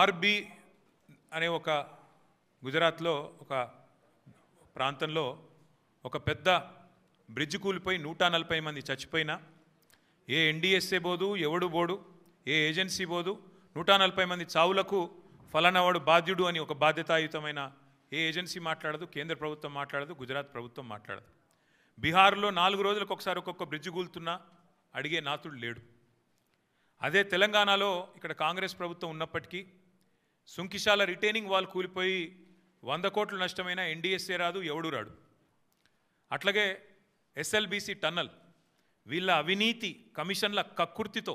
మార్బీ అనే ఒక గుజరాత్లో ఒక ప్రాంతంలో ఒక పెద్ద బ్రిడ్జ్ కూలిపోయి 140 మంది చచ్చిపోయినా ఏ ఎన్డీఎస్ఏ బోదు, ఎవడు బోడు, ఏ ఏజెన్సీ బోదు, 140 మంది చావులకు ఫలానావాడు బాధ్యుడు అని ఒక బాధ్యతాయుతమైన ఏ ఏజెన్సీ మాట్లాడదు, కేంద్ర ప్రభుత్వం మాట్లాడదు, గుజరాత్ ప్రభుత్వం మాట్లాడదు. బీహార్లో 4 రోజులకు ఒకసారి ఒక్కొక్క బ్రిడ్జ్ కూలుతున్నా అడిగే నాతుడు లేడు. అదే తెలంగాణలో ఇక్కడ కాంగ్రెస్ ప్రభుత్వం ఉన్నప్పటికీ సుంకిశాల రిటైనింగ్ వాల్ కూలిపోయి 100 కోట్లు నష్టమైన ఎన్డీఎస్ఏ రాదు, ఎవడు రాడు. అట్లాగే ఎస్ఎల్బీసీ టన్నల్ వీళ్ళ అవినీతి కమిషన్ల కక్కుర్తితో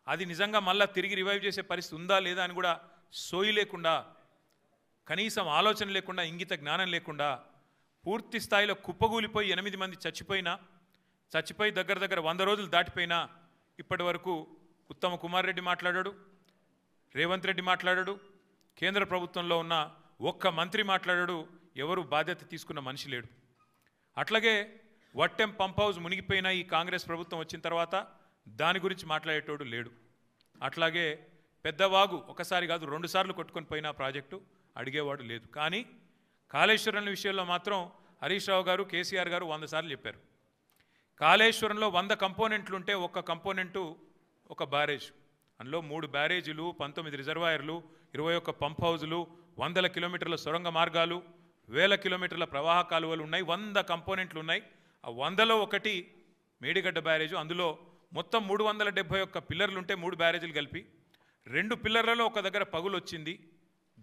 అది నిజంగా మళ్ళా తిరిగి రివైవ్ చేసే పరిస్థితి ఉందా లేదా అని కూడా సోయి లేకుండా, కనీసం ఆలోచన లేకుండా, ఇంగిత జ్ఞానం లేకుండా పూర్తి స్థాయిలో కుప్పగూలిపోయి 8 మంది చచ్చిపోయి దగ్గర 100 రోజులు దాటిపోయినా ఇప్పటి వరకు ఉత్తమ కుమార్ రెడ్డి మాట్లాడాడు, రేవంత్ రెడ్డి మాట్లాడాడు, కేంద్ర ప్రభుత్వంలో ఉన్న ఒక్క మంత్రి మాట్లాడాడు, ఎవరు బాధ్యత తీసుకున్న మనిషి లేడు. అట్లాగే వట్టెం పంప్ హౌస్ మునిగిపోయిన ఈ కాంగ్రెస్ ప్రభుత్వం వచ్చిన తర్వాత దాని గురించి మాట్లాడేటోడు లేడు. అట్లాగే పెద్దవాగు ఒకసారి కాదు 2 సార్లు కొట్టుకొని పోయిన ప్రాజెక్టు అడిగేవాడు లేదు. కానీ కాళేశ్వరం విషయంలో మాత్రం హరీష్ రావు గారు, కేసీఆర్ గారు 100 సార్లు చెప్పారు. కాళేశ్వరంలో 100 కంపోనెంట్లు ఉంటే ఒక్క కంపోనెంటు ఒక బ్యారేజ్, అందులో 3 బ్యారేజీలు, 19 రిజర్వాయర్లు, 21 పంప్ హౌజులు, 100 కిలోమీటర్ల సొరంగ మార్గాలు, 1000 కిలోమీటర్ల ప్రవాహ కాలువలు ఉన్నాయి, 100 కంపోనెంట్లు ఉన్నాయి. ఆ 100లో ఒకటి మేడిగడ్డ బ్యారేజు. అందులో మొత్తం 371 పిల్లర్లు ఉంటే 3 బ్యారేజీలు కలిపి 2 పిల్లర్లలో ఒక దగ్గర పగులు వచ్చింది.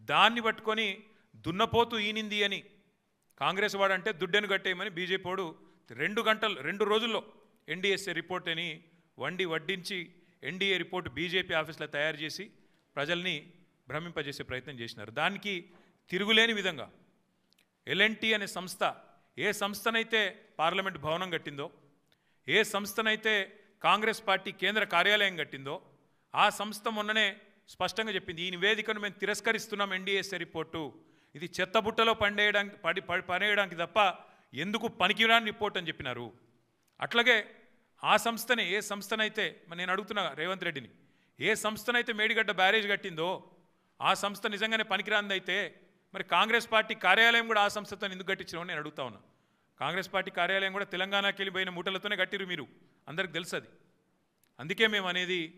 దాన్ని పట్టుకొని దున్నపోతు ఈనింది అని కాంగ్రెస్ వాడంటే దుడ్డెను కట్టేయమని బీజేపీ వాడు 2 రోజుల్లో ఎన్డీఎస్ఏ రిపోర్ట్ అని వడ్డించి ఎన్డీఏ రిపోర్ట్ బీజేపీ ఆఫీస్లో తయారు చేసి ప్రజల్ని భ్రమింపజేసే ప్రయత్నం చేసినారు. దానికి తిరుగులేని విధంగా ఎల్ఎన్టీ అనే సంస్థ ఏ సంస్థనైతే పార్లమెంట్ భవనం కట్టిందో, ఏ సంస్థనైతే కాంగ్రెస్ పార్టీ కేంద్ర కార్యాలయం కట్టిందో ఆ సంస్థ మొన్ననే స్పష్టంగా చెప్పింది, ఈ నివేదికను మేము తిరస్కరిస్తున్నాం, ఎన్డీఎస్ఏ రిపోర్టు ఇది చెత్తబుట్టలో పడేయడానికి తప్ప ఎందుకు పనికిరాని రిపోర్ట్ అని చెప్పినారు. అట్లాగే ఆ సంస్థనే, ఏ సంస్థనైతే నేను అడుగుతున్నా రేవంత్ రెడ్డిని, ఏ సంస్థనైతే మేడిగడ్డ బ్యారేజ్ కట్టిందో ఆ సంస్థ నిజంగానే పనికిరాందైతే మరి కాంగ్రెస్ పార్టీ కార్యాలయం కూడా ఆ సంస్థతో ఎందుకు కట్టించినామని నేను అడుగుతా ఉన్నా. కాంగ్రెస్ పార్టీ కార్యాలయం కూడా తెలంగాణకి వెళ్ళిపోయిన మూటలతోనే కట్టిరు, మీరు అందరికి తెలుసు అది. అందుకే మేము అనేది